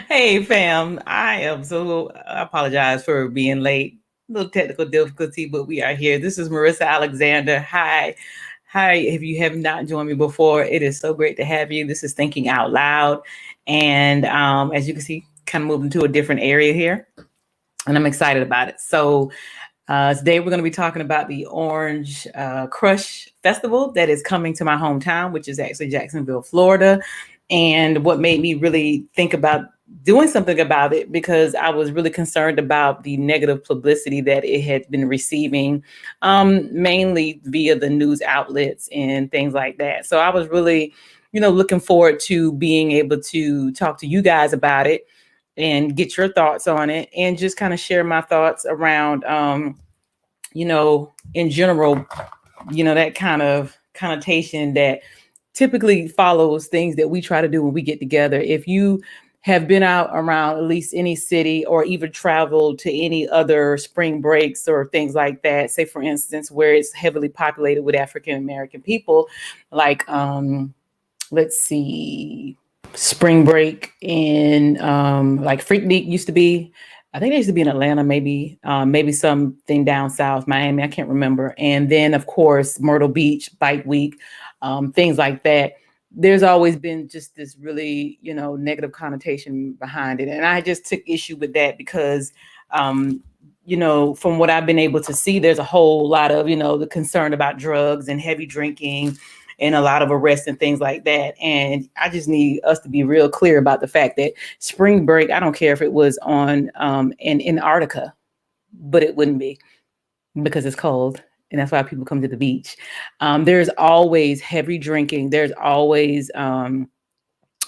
Hey fam, I apologize for being late. A little technical difficulty, but we are here. This is Marissa Alexander. Hi. Hi, if you have not joined me before, it is so great to have you. This is Thinking Out Loud. And as you can see, kind of moving to a different area here. And I'm excited about it. Today we're going to be talking about the Orange Crush Festival that is coming to my hometown, which is actually Jacksonville, Florida. And what made me really think about doing something about it because I was really concerned about the negative publicity that it had been receiving, mainly via the news outlets and things like that. So I was really, looking forward to being able to talk to you guys about it and get your thoughts on it and just kind of share my thoughts around in general, that kind of connotation that typically follows things that we try to do when we get together. If you have been out around at least any city or even traveled to any other spring breaks or things like that, say for instance, where it's heavily populated with African American people, like let's see, spring break in like Freaknik used to be. I think they used to be in Atlanta, maybe something down south, Miami. I can't remember. And then, of course, Myrtle Beach, Bike Week, things like that. There's always been just this really, negative connotation behind it, and I just took issue with that because, from what I've been able to see, there's a whole lot of, the concern about drugs and heavy drinking and a lot of arrests and things like that. And I just need us to be real clear about the fact that spring break, I don't care if it was on in Antarctica, but it wouldn't be because it's cold. And that's why people come to the beach. There's always heavy drinking. There's always,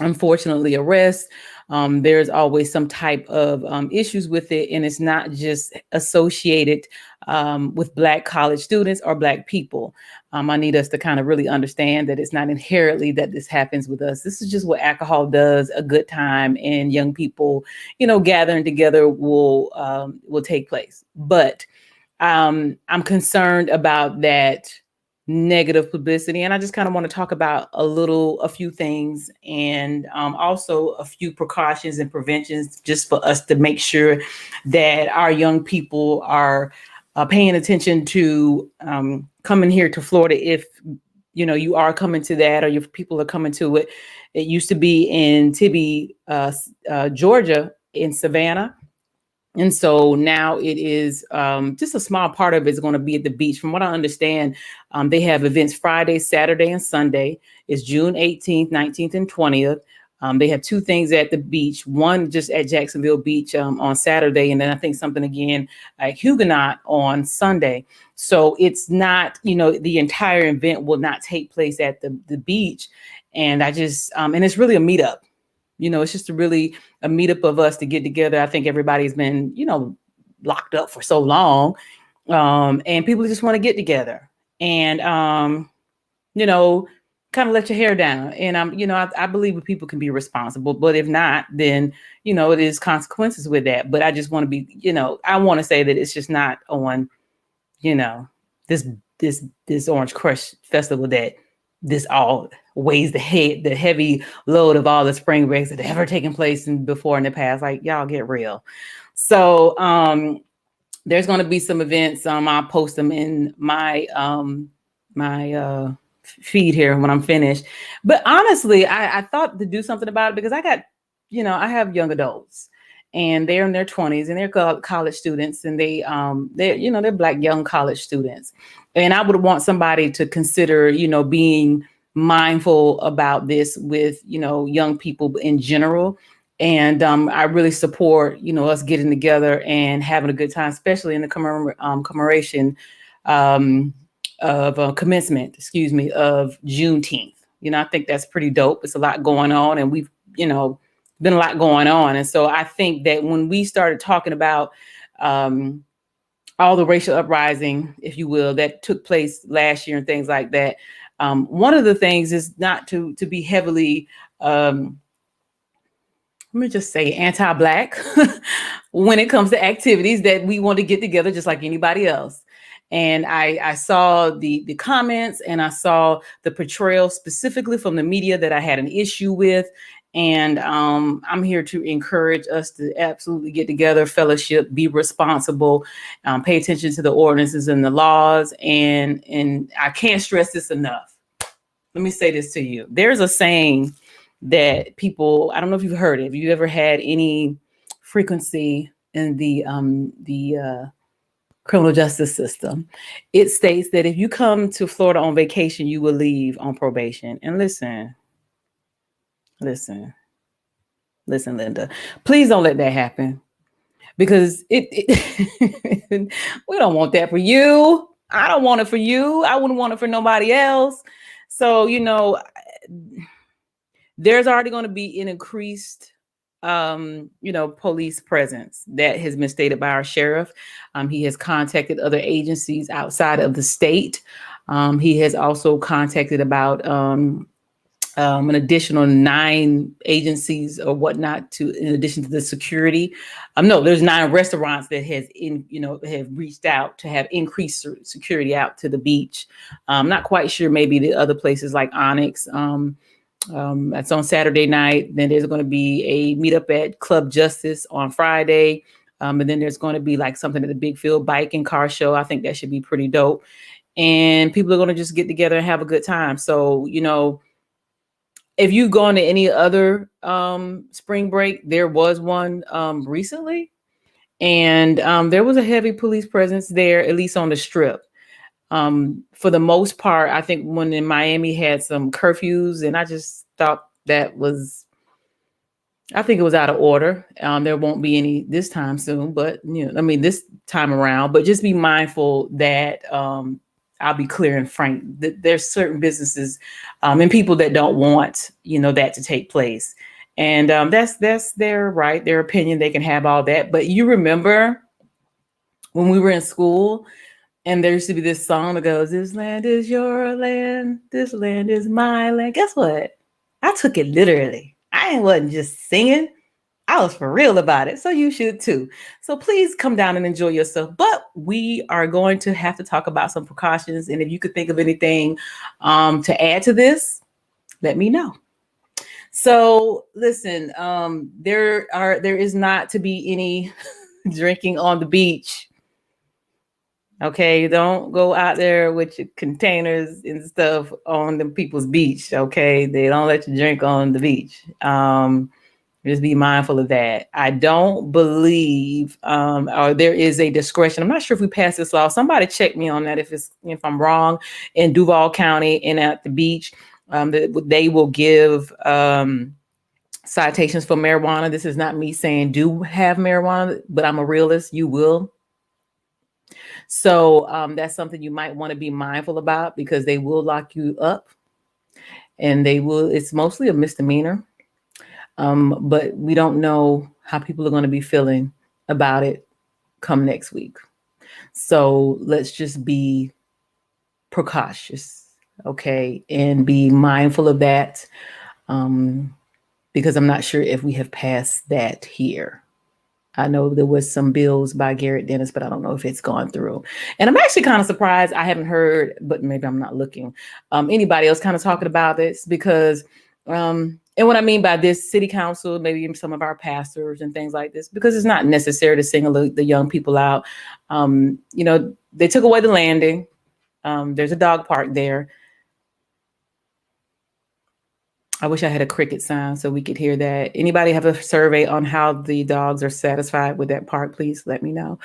unfortunately, arrests. There's always some type of issues with it. And it's not just associated with Black college students or Black people. I need us to kind of really understand that it's not inherently that this happens with us. This is just what alcohol does, a good time, and young people, gathering together will take place. But I'm concerned about that negative publicity, and I just kind of want to talk about a few things, and also a few precautions and preventions just for us to make sure that our young people are paying attention to coming here to Florida. If you are coming to that, or your people are coming to it. It used to be in Tibby, Georgia, in Savannah. And so now it is just a small part of it is going to be at the beach. From what I understand, they have events Friday, Saturday, and Sunday. It's June 18th, 19th, and 20th. They have two things at the beach, one just at Jacksonville Beach on Saturday, and then I think something again at Huguenot on Sunday. So it's not, the entire event will not take place at the beach. And I just, and it's really a meetup. It's just a meetup of us to get together. I think everybody's been, locked up for so long. And people just want to get together and, kind of let your hair down. And I believe that people can be responsible, but if not, then, it is consequences with that. But I just want to be, I want to say that it's just not on, this, this Orange Crush Festival that this all weighs the heavy load of all the spring breaks that have ever taken place before in the past. Like, y'all get real. So there's going to be some events. I'll post them in my feed here when I'm finished. But honestly, I thought to do something about it because I got, I have young adults and they're in their 20s and they're college students, and they're Black young college students. And I would want somebody to consider, being mindful about this with, young people in general. And I really support, us getting together and having a good time, especially in the commemoration of commencement, of Juneteenth. I think that's pretty dope. It's a lot going on, and we've, been a lot going on. And so I think that when we started talking about all the racial uprising, if you will, that took place last year and things like that, one of the things is not to be heavily, let me just say, anti-Black when it comes to activities that we want to get together just like anybody else. And I saw the comments, and I saw the portrayal specifically from the media that I had an issue with. And I'm here to encourage us to absolutely get together, fellowship, be responsible, pay attention to the ordinances and the laws. And I can't stress this enough. Let me say this to you. There's a saying that people, I don't know if you've heard it. Have you ever had any frequency in the criminal justice system? It states that if you come to Florida on vacation, you will leave on probation. And listen, listen, Linda, please don't let that happen, because it we don't want that for you. I don't want it for you. I wouldn't want it for nobody else. So, there's already going to be an increased police presence that has been stated by our sheriff. He has contacted other agencies outside of the state. He has also contacted about an additional 9 agencies or whatnot in addition to the security. No, there's 9 restaurants that have reached out to have increased security out to the beach. I'm not quite sure, maybe the other places like Onyx. That's on Saturday night. Then there's going to be a meetup at Club Justice on Friday. And then there's going to be like something at the Big Field Bike and Car Show. I think that should be pretty dope. And people are going to just get together and have a good time. So, if you've gone to any other spring break, there was one recently. And there was a heavy police presence there, at least on the Strip. For the most part, I think when in Miami had some curfews, and I just thought I think it was out of order. There won't be any this time soon, but this time around. But just be mindful that I'll be clear and frank that there's certain businesses and people that don't want that to take place, and that's their right, their opinion. They can have all that, but you remember when we were in school. And there used to be this song that goes, "This land is your land. This land is my land." Guess what? I took it literally. I wasn't just singing. I was for real about it. So you should too. So please come down and enjoy yourself. But we are going to have to talk about some precautions. And if you could think of anything to add to this, let me know. So listen, there is not to be any drinking on the beach. Okay, don't go out there with your containers and stuff on the people's beach. Okay, they don't let you drink on the beach. Just be mindful of that. I don't believe, or there is a discretion. I'm not sure if we passed this law. Somebody check me on that if I'm wrong. In Duval County and at the beach, they will give citations for marijuana. This is not me saying do have marijuana, but I'm a realist. You will. So that's something you might want to be mindful about, because they will lock you up, and it's mostly a misdemeanor. But we don't know how people are going to be feeling about it come next week. So let's just be precautious, okay, and be mindful of that, because I'm not sure if we have passed that here. I know there was some bills by Garrett Dennis, but I don't know if it's gone through. And I'm actually kind of surprised I haven't heard, but maybe I'm not looking, anybody else kind of talking about this, because, and what I mean by this, city council, maybe even some of our pastors and things like this, because it's not necessary to single the young people out. They took away the landing. There's a dog park there. I wish I had a cricket sound so we could hear that. Anybody have a survey on how the dogs are satisfied with that park? Please let me know.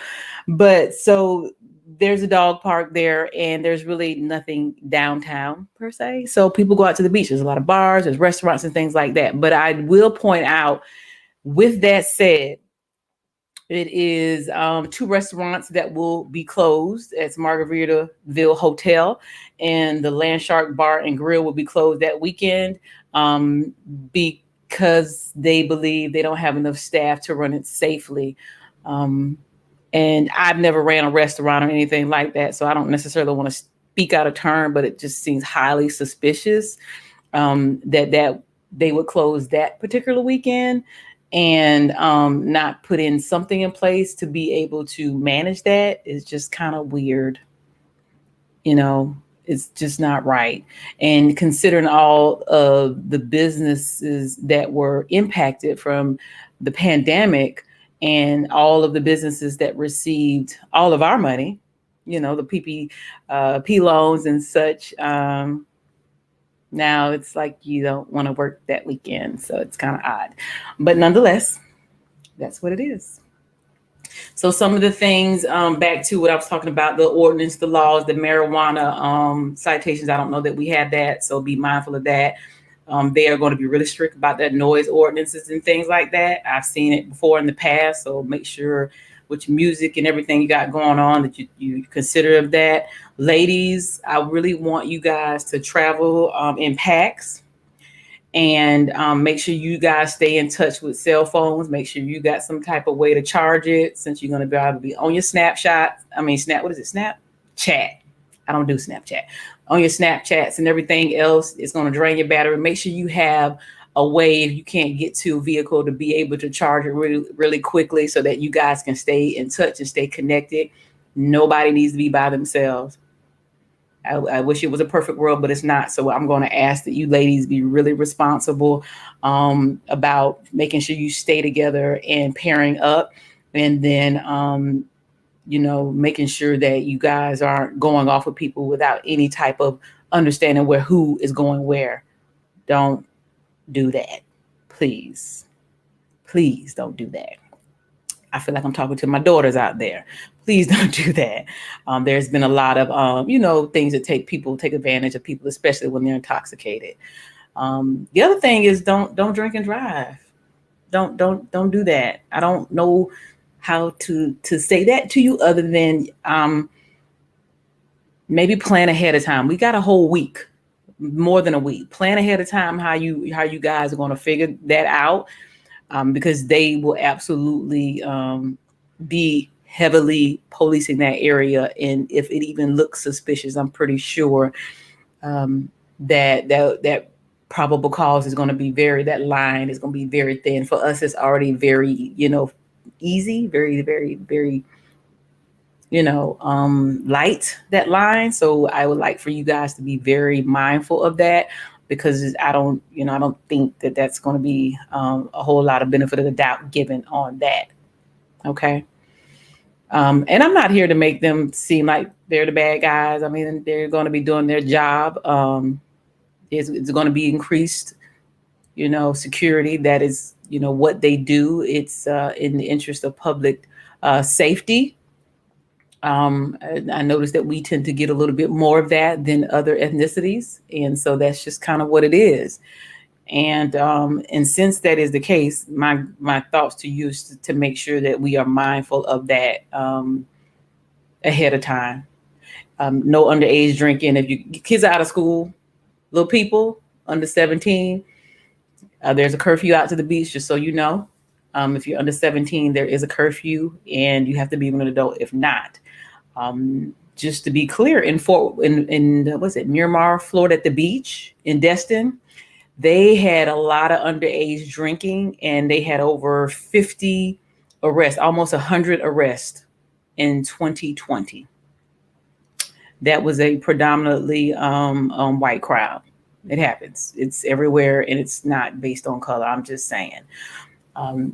But so there's a dog park there, and there's really nothing downtown per se. So people go out to the beach. There's a lot of bars, there's restaurants and things like that. But I will point out, with that said, it is 2 restaurants that will be closed. It's Margaritaville Hotel, and the Landshark Bar and Grill will be closed that weekend, because they believe they don't have enough staff to run it safely. And I've never ran a restaurant or anything like that, so I don't necessarily want to speak out of turn, but it just seems highly suspicious that they would close that particular weekend and not put in something in place to be able to manage that. Is just kind of weird. It's It's just not right. And considering all of the businesses that were impacted from the pandemic and all of the businesses that received all of our money, the PP loans and such. Now it's like you don't want to work that weekend. So it's kind of odd. But nonetheless, that's what it is. So some of the things, back to what I was talking about, the ordinance, the laws, the marijuana citations. I don't know that we have that, so be mindful of that. They are going to be really strict about that noise ordinances and things like that. I've seen it before in the past, so make sure with your music and everything you got going on that you consider of that. Ladies, I really want you guys to travel in packs, and make sure you guys stay in touch with cell phones. Make sure you got some type of way to charge it, since you're going to be able to be on your Snapchat. I mean, what is it? Snapchat. I don't do Snapchat. On your Snapchats and everything else, it's going to drain your battery. Make sure you have a way, if you can't get to a vehicle, to be able to charge it really, really quickly, so that you guys can stay in touch and stay connected. Nobody needs to be by themselves. I wish it was a perfect world, but it's not. So I'm going to ask that you ladies be really responsible about making sure you stay together and pairing up, and then making sure that you guys aren't going off with people without any type of understanding where who is going where. Don't do that, please. Please don't do that. I feel like I'm talking to my daughters out there. Please don't do that. There's been a lot of, things that take advantage of people, especially when they're intoxicated. The other thing is don't drink and drive. Don't do that. I don't know how to say that to you other than maybe plan ahead of time. We got a whole week, more than a week. Plan ahead of time how you guys are going to figure that out. Because they will absolutely be heavily policing that area. And if it even looks suspicious, I'm pretty sure that probable cause is going to be that line is going to be very thin. For us, it's already very, easy, very, very, very, light, that line. So I would like for you guys to be very mindful of that, because I don't think that that's going to be a whole lot of benefit of the doubt given on that. Okay. And I'm not here to make them seem like they're the bad guys. I mean, they're going to be doing their job. It's going to be increased, security. That is, what they do. It's in the interest of public safety. I noticed that we tend to get a little bit more of that than other ethnicities. And so that's just kind of what it is. And since that is the case, my thoughts to you is to make sure that we are mindful of that ahead of time. No underage drinking. If your kids are out of school, little people under 17, there's a curfew out to the beach, just so you know. If you're under 17, there is a curfew, and you have to be with an adult. If not, just to be clear, in what's it, Miramar, Florida, at the beach in Destin, they had a lot of underage drinking, and they had over 50 arrests, almost 100 arrests in 2020. That was a predominantly white crowd. It happens. It's everywhere, and it's not based on color. I'm just saying.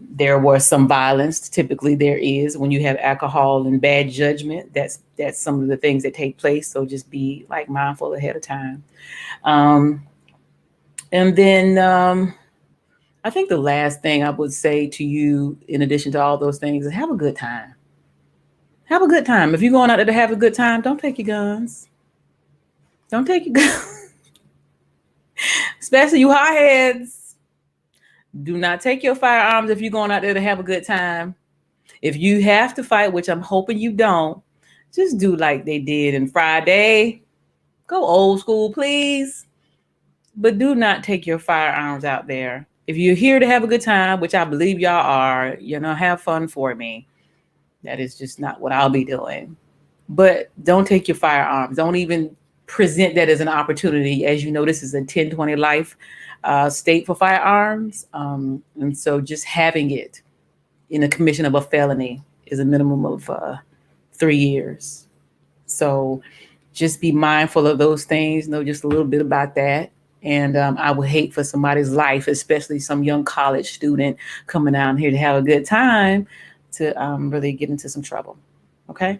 There was some violence. Typically, there is when you have alcohol and bad judgment. That's some of the things that take place. So just be mindful ahead of time. And then I think the last thing I would say to you, in addition to all those things, is have a good time. Have a good time. If you're going out there to have a good time, don't take your guns. Don't take your guns. Especially you hotheads. Do not take your firearms if you're going out there to have a good time. If you have to fight, which I'm hoping you don't, just do like they did in Friday. Go old school, please. But do not take your firearms out there. If you're here to have a good time, which I believe y'all are, have fun for me. That is just not what I'll be doing. But don't take your firearms. Don't even present that as an opportunity. As you know, this is a 10/20 life state for firearms. And so just having it in a commission of a felony is a minimum of 3 years. So just be mindful of those things, know just a little bit about that. And I would hate for somebody's life, especially some young college student coming down here to have a good time, to really get into some trouble. Okay.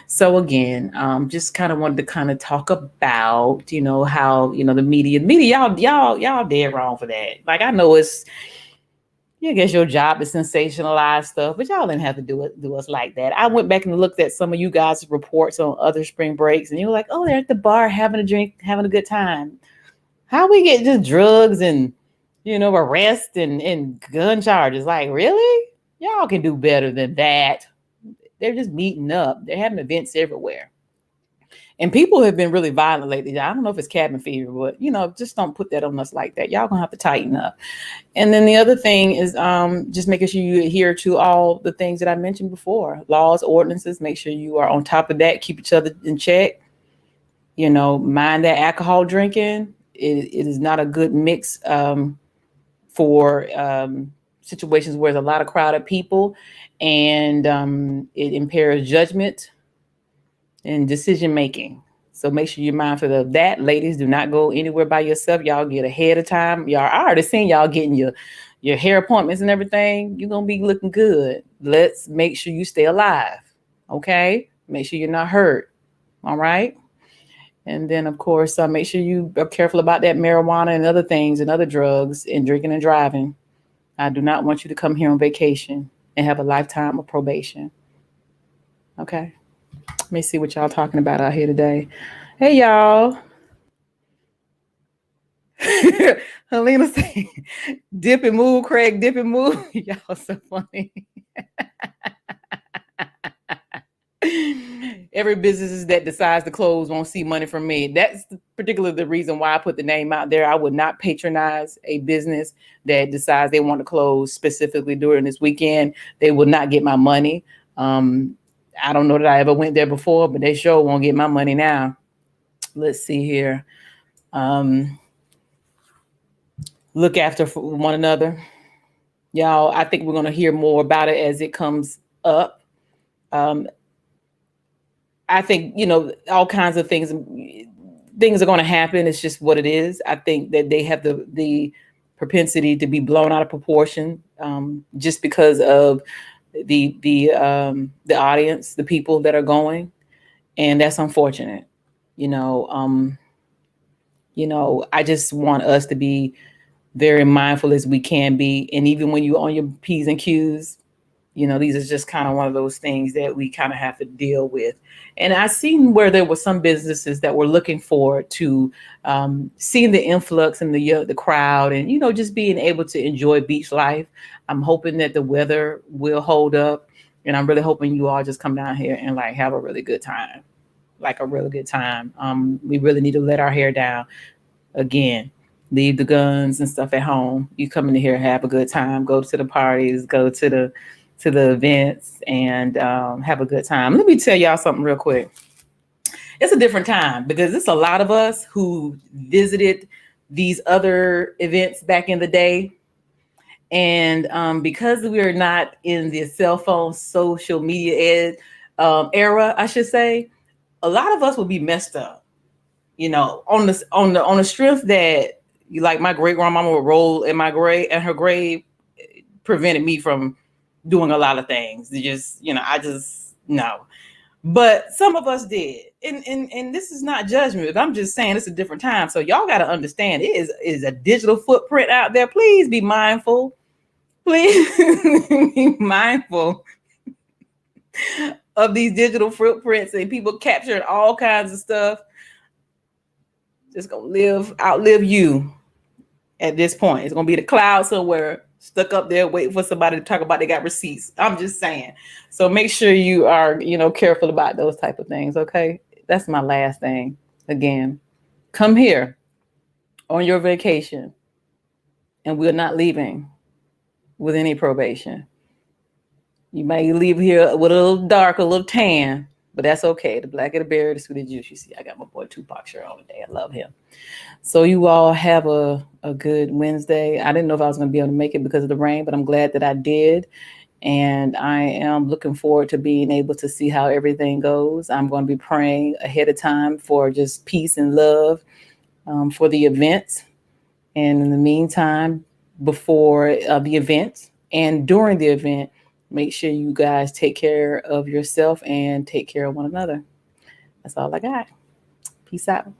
So again, just kind of wanted to kind of talk about, how, the media, y'all dead wrong for that. Like, I know it's, yeah, I guess your job is sensationalize stuff, but y'all didn't have to do us like that. I went back and looked at some of you guys' reports on other spring breaks, and you were like, "Oh, they're at the bar having a drink, having a good time." How we get just drugs and arrest and gun charges? Like, really? Y'all can do better than that. They're just meeting up. They're having events everywhere. And people have been really violent lately. I don't know if it's cabin fever, but just don't put that on us like that. Y'all gonna have to tighten up. And then the other thing is just making sure you adhere to all the things that I mentioned before, laws, ordinances. Make sure you are on top of that. Keep each other in check. Mind that alcohol drinking. It is not a good mix for situations where there's a lot of crowded people, and it impairs judgment and decision making. So make sure you're mindful of that. Ladies, do not go anywhere by yourself. Y'all get ahead of time. I already seen y'all getting your hair appointments and everything. You're gonna be looking good. Let's make sure you stay alive. Okay? Make sure you're not hurt. All right. And then of course, make sure you are careful about that marijuana and other things and other drugs and drinking and driving. I do not want you to come here on vacation and have a lifetime of probation. Okay. Let me see what y'all talking about out here today. Hey, y'all. Helena saying, dip and move, Craig, dip and move. Y'all so funny. Every business that decides to close won't see money from me. That's particularly the reason why I put the name out there. I would not patronize a business that decides they want to close specifically during this weekend. They will not get my money. I don't know that I ever went there before, but they sure won't get my money now. Let's see here. Look after one another. Y'all, I think we're going to hear more about it as it comes up. I think, all kinds of things are going to happen. It's just what it is. I think that they have the propensity to be blown out of proportion just because of the audience, the people that are going. And that's unfortunate. I just want us to be very mindful as we can be. And even when you're on your P's and Q's, these are just kind of one of those things that we kind of have to deal with. And I seen where there were some businesses that were looking forward to seeing the influx and the crowd and, just being able to enjoy beach life. I'm hoping that the weather will hold up. And I'm really hoping you all just come down here and like have a really good time, like a really good time. We really need to let our hair down. Again, leave the guns and stuff at home. You come in here, have a good time, go to the parties, go to the events, and have a good time. Let me tell y'all something real quick. It's a different time because it's a lot of us who visited these other events back in the day. And because we're not in the cell phone social media era, I should say, a lot of us will be messed up. On the strength that like my great grandmama would roll in my grave, and her grave prevented me from doing a lot of things. I just no. But some of us did. And this is not judgment. I'm just saying it's a different time. So y'all got to understand it is a digital footprint out there. Please be mindful. Please be mindful of these digital footprints and people capturing all kinds of stuff. Just gonna outlive you at this point. It's gonna be the cloud somewhere stuck up there waiting for somebody to talk about they got receipts. I'm just saying. So make sure you are, careful about those type of things. Okay. That's my last thing. Again, come here on your vacation and we're not leaving with any probation. You might leave here with a little dark, a little tan, but that's okay. The blacker the berry, the sweeter the juice. You see, I got my boy Tupac shirt on today. I love him. So you all have a good Wednesday. I didn't know if I was going to be able to make it because of the rain, but I'm glad that I did. And I am looking forward to being able to see how everything goes. I'm going to be praying ahead of time for just peace and love for the events. And in the meantime, before the event and during the event, make sure you guys take care of yourself and take care of one another. That's all I got. Peace out.